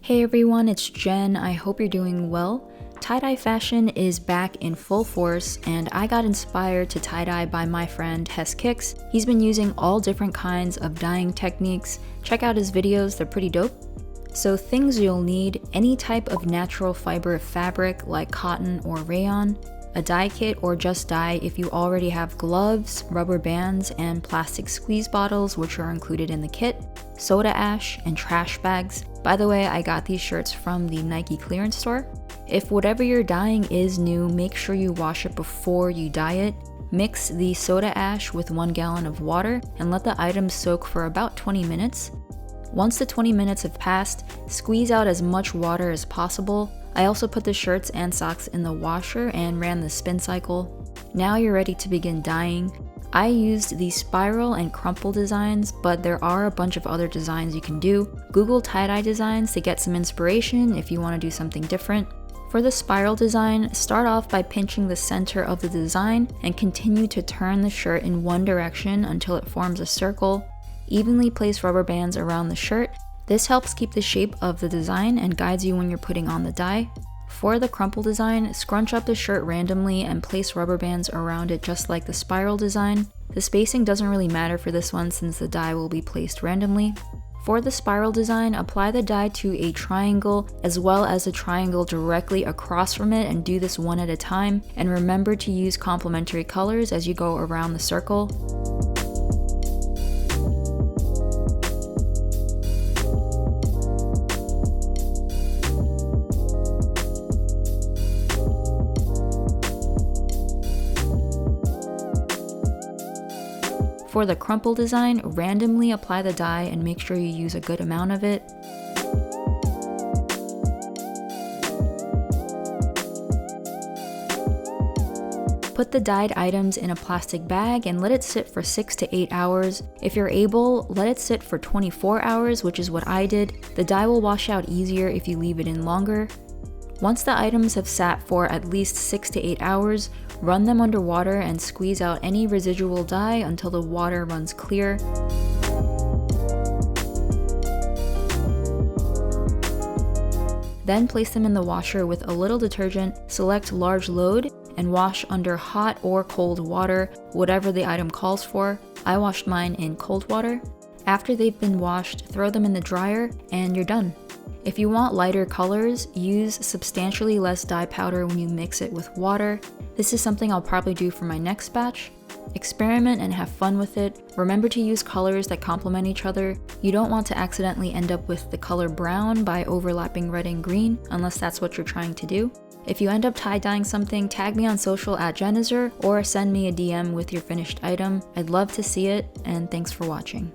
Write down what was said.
Hey everyone, it's Jen. I hope you're doing well. Tie-dye fashion is back in full force, and I got inspired to tie-dye by my friend Hess Kicks. He's been using all different kinds of dyeing techniques. Check out his videos, they're pretty dope. So things you'll need: any type of natural fiber fabric like cotton or rayon, a dye kit or just dye if you already have gloves, rubber bands, and plastic squeeze bottles, which are included in the kit, soda ash, and trash bags. By the way, I got these shirts from the Nike clearance store. If whatever you're dyeing is new, make sure you wash it before you dye it. Mix the soda ash with 1 gallon of water and let the items soak for about 20 minutes. Once the 20 minutes have passed, squeeze out as much water as possible. I also put the shirts and socks in the washer and ran the spin cycle. Now you're ready to begin dyeing. I used the spiral and crumple designs, but there are a bunch of other designs you can do. Google tie-dye designs to get some inspiration if you want to do something different. For the spiral design, start off by pinching the center of the design and continue to turn the shirt in one direction until it forms a circle. Evenly place rubber bands around the shirt. This helps keep the shape of the design and guides you when you're putting on the dye. For the crumple design, scrunch up the shirt randomly and place rubber bands around it just like the spiral design. The spacing doesn't really matter for this one since the dye will be placed randomly. For the spiral design, apply the dye to a triangle as well as a triangle directly across from it, and do this one at a time. And remember to use complementary colors as you go around the circle. For the crumple design, randomly apply the dye and make sure you use a good amount of it. Put the dyed items in a plastic bag and let it sit for 6 to 8 hours. If you're able, let it sit for 24 hours, which is what I did. The dye will wash out easier if you leave it in longer. Once the items have sat for at least 6 to 8 hours, run them under water and squeeze out any residual dye until the water runs clear. Then place them in the washer with a little detergent, select large load, and wash under hot or cold water, whatever the item calls for. I washed mine in cold water. After they've been washed, throw them in the dryer and you're done. If you want lighter colors, use substantially less dye powder when you mix it with water. This is something I'll probably do for my next batch. Experiment and have fun with it. Remember to use colors that complement each other. You don't want to accidentally end up with the color brown by overlapping red and green, unless that's what you're trying to do. If you end up tie-dyeing something, tag me on social at jennizerr or send me a DM with your finished item. I'd love to see it, and thanks for watching.